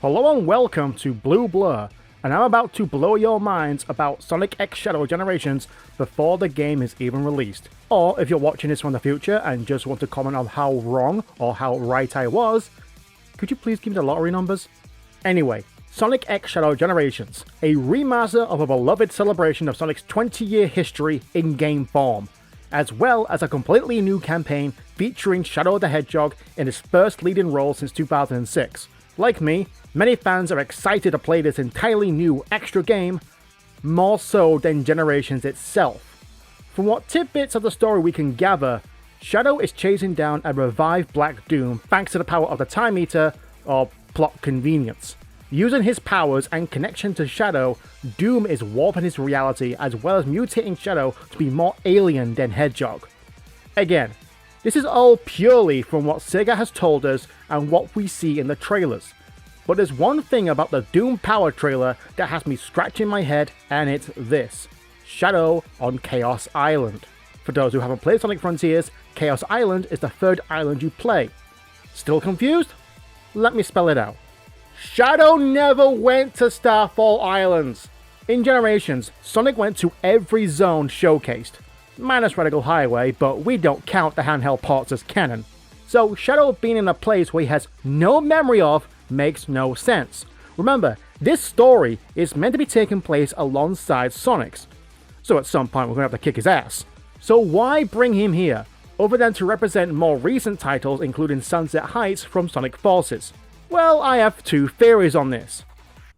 Hello and welcome to blueblur, and I'm about to blow your minds about Sonic X Shadow Generations before the game is even released. Or if you're watching this from the future and just want to comment on how wrong or how right I was, could you please give me the lottery numbers? Anyway, Sonic X Shadow Generations, a remaster of a beloved celebration of Sonic's 20-year history in game form, as well as a completely new campaign featuring Shadow the Hedgehog in his first leading role since 2006. Like me, many fans are excited to play this entirely new extra game, more so than Generations itself. From what tidbits of the story we can gather, Shadow is chasing down a revived Black Doom thanks to the power of the Time Eater, or plot convenience. Using his powers and connection to Shadow, Doom is warping his reality as well as mutating Shadow to be more alien than Hedgehog. Again, this is all purely from what Sega has told us and what we see in the trailers. But there's one thing about the Doom Power trailer that has me scratching my head, and it's this: Shadow on Chaos Island. For those who haven't played Sonic Frontiers, Chaos Island is the third island you play. Still confused? Let me spell it out. Shadow never went to Starfall Islands. In Generations, Sonic went to every zone showcased, minus Radical Highway, but we don't count the handheld parts as canon. So Shadow being in a place where he has no memory of makes no sense. Remember, this story is meant to be taking place alongside Sonic's, so at some point we're going to have to kick his ass. So why bring him here, other than to represent more recent titles including Sunset Heights from Sonic Forces? Well, I have two theories on this.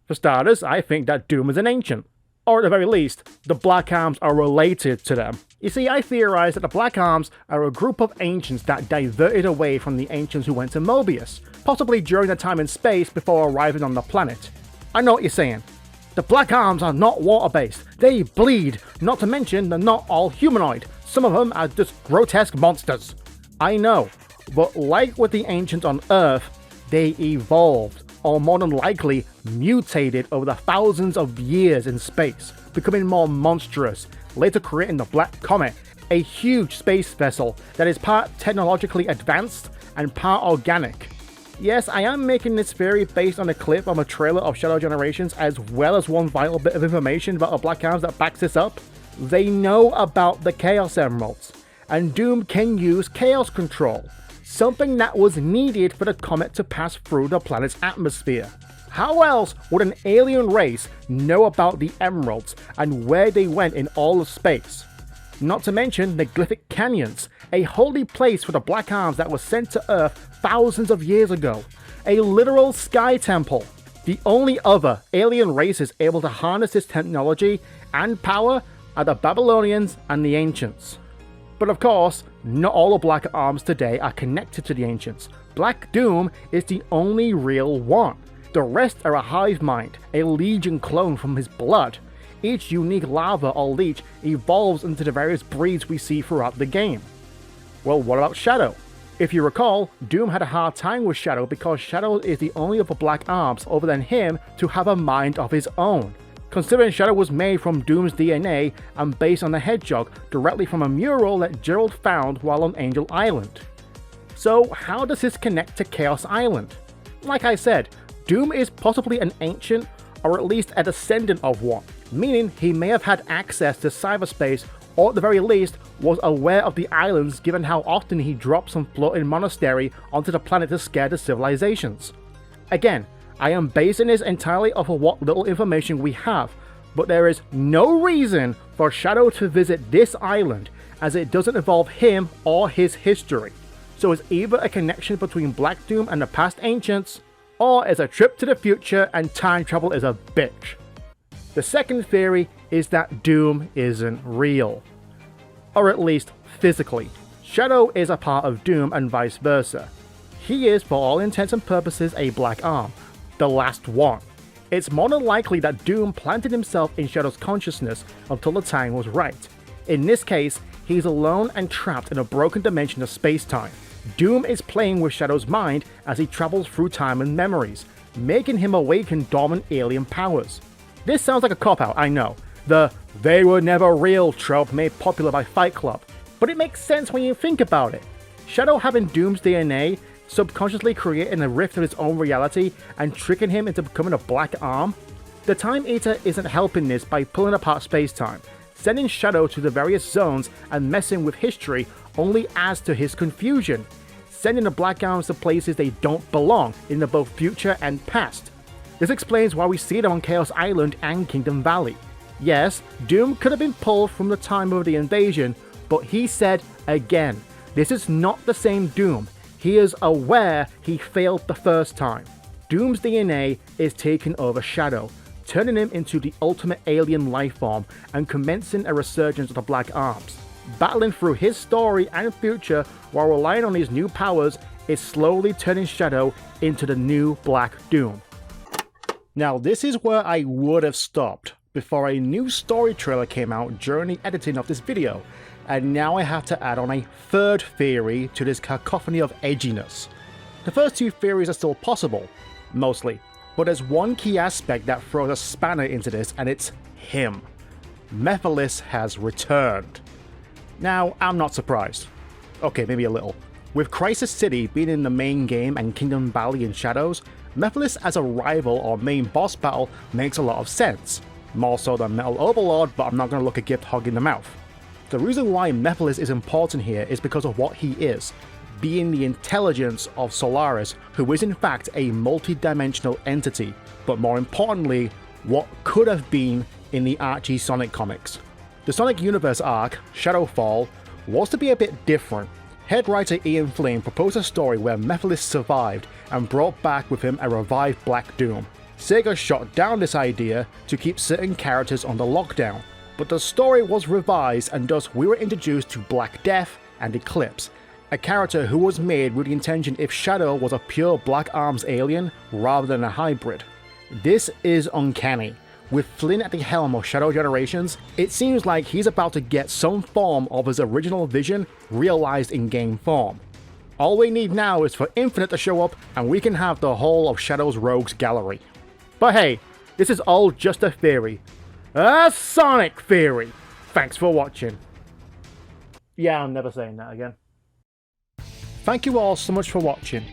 For starters, I think that Doom is an ancient, or at the very least, the Black Arms are related to them. You see, I theorize that the Black Arms are a group of ancients that diverted away from the ancients who went to Mobius, possibly during the time and space before arriving on the planet. I know what you're saying. The Black Arms are not water-based, they bleed, not to mention they're not all humanoid. Some of them are just grotesque monsters. I know, but like with the ancients on Earth, they evolved, or more than likely mutated over the thousands of years in space, becoming more monstrous, later creating the Black Comet, a huge space vessel that is part technologically advanced and part organic. Yes, I am making this theory based on a clip of a trailer of Shadow Generations, as well as one vital bit of information about the Black Arms that backs this up. They know about the Chaos Emeralds, and Doom can use Chaos Control, something that was needed for the comet to pass through the planet's atmosphere. How else would an alien race know about the Emeralds and where they went in all of space? Not to mention the Glyphic Canyons, a holy place for the Black Arms that was sent to Earth thousands of years ago. A literal sky temple. The only other alien races able to harness this technology and power are the Babylonians and the Ancients. But of course, not all the Black Arms today are connected to the Ancients. Black Doom is the only real one. The rest are a hive mind, a Legion clone from his blood. Each unique larva or leech evolves into the various breeds we see throughout the game. Well, what about Shadow? If you recall, Doom had a hard time with Shadow because Shadow is the only of the Black Arms other than him to have a mind of his own. Considering Shadow was made from Doom's DNA and based on the Hedgehog directly from a mural that Gerald found while on Angel Island. So how does this connect to Chaos Island? Like I said, Doom is possibly an ancient, or at least a descendant of one, meaning he may have had access to cyberspace, or at the very least was aware of the islands given how often he dropped some floating monastery onto the planet to scare the civilizations. Again, I am basing this entirely off of what little information we have, but there is no reason for Shadow to visit this island as it doesn't involve him or his history. So it's either a connection between Black Doom and the past ancients, or it's a trip to the future and time travel is a bitch. The second theory is that Doom isn't real. Or at least physically. Shadow is a part of Doom and vice versa. He is, for all intents and purposes, a Black Arm. The last one. It's more than likely that Doom planted himself in Shadow's consciousness until the time was right. In this case, he's alone and trapped in a broken dimension of space-time. Doom is playing with Shadow's mind as he travels through time and memories, making him awaken dormant alien powers. This sounds like a cop-out, I know. The "they were never real" trope made popular by Fight Club, but it makes sense when you think about it. Shadow having Doom's DNA subconsciously creating a rift of his own reality and tricking him into becoming a black arm? The Time Eater isn't helping this by pulling apart space-time. Sending Shadow to the various zones and messing with history only adds to his confusion, sending the Black Arms to places they don't belong in the both future and past. This explains why we see them on Chaos Island and Kingdom Valley. Yes, Doom could have been pulled from the time of the invasion, but he said again, this is not the same Doom. He is aware he failed the first time. Doom's DNA is taking over Shadow, turning him into the ultimate alien lifeform and commencing a resurgence of the Black Arms. Battling through his story and future while relying on his new powers is slowly turning Shadow into the new Black Doom. Now this is where I would have stopped before a new story trailer came out during the editing of this video, and now I have to add on a third theory to this cacophony of edginess. The first two theories are still possible, mostly, but there's one key aspect that throws a spanner into this, and it's him. Mephiles has returned. Now, I'm not surprised. Okay, maybe a little. With Crisis City being in the main game and Kingdom Valley in Shadows, Mephiles as a rival or main boss battle makes a lot of sense. More so than Metal Overlord, but I'm not going to look a gift hog in the mouth. The reason why Mephiles is important here is because of what he is, being the intelligence of Solaris, who is in fact a multi-dimensional entity, but more importantly, what could have been in the Archie Sonic comics. The Sonic Universe arc, Shadowfall, was to be a bit different. Head writer Ian Flynn proposed a story where Mephiles survived and brought back with him a revived Black Doom. Sega shot down this idea to keep certain characters under lockdown, but the story was revised and thus we were introduced to Black Death and Eclipse, a character who was made with the intention if Shadow was a pure Black Arms alien rather than a hybrid. This is uncanny. With Flynn at the helm of Shadow Generations, it seems like he's about to get some form of his original vision realized in game form. All we need now is for Infinite to show up and we can have the whole of Shadow's rogues gallery. But hey, this is all just a theory. A Sonic theory! Thanks for watching. Yeah, I'm never saying that again. Thank you all so much for watching.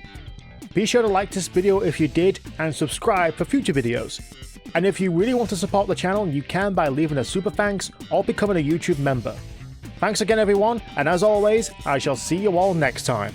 Be sure to like this video if you did and subscribe for future videos. And if you really want to support the channel, you can by leaving a super thanks or becoming a YouTube member. Thanks again everyone, and as always, I shall see you all next time.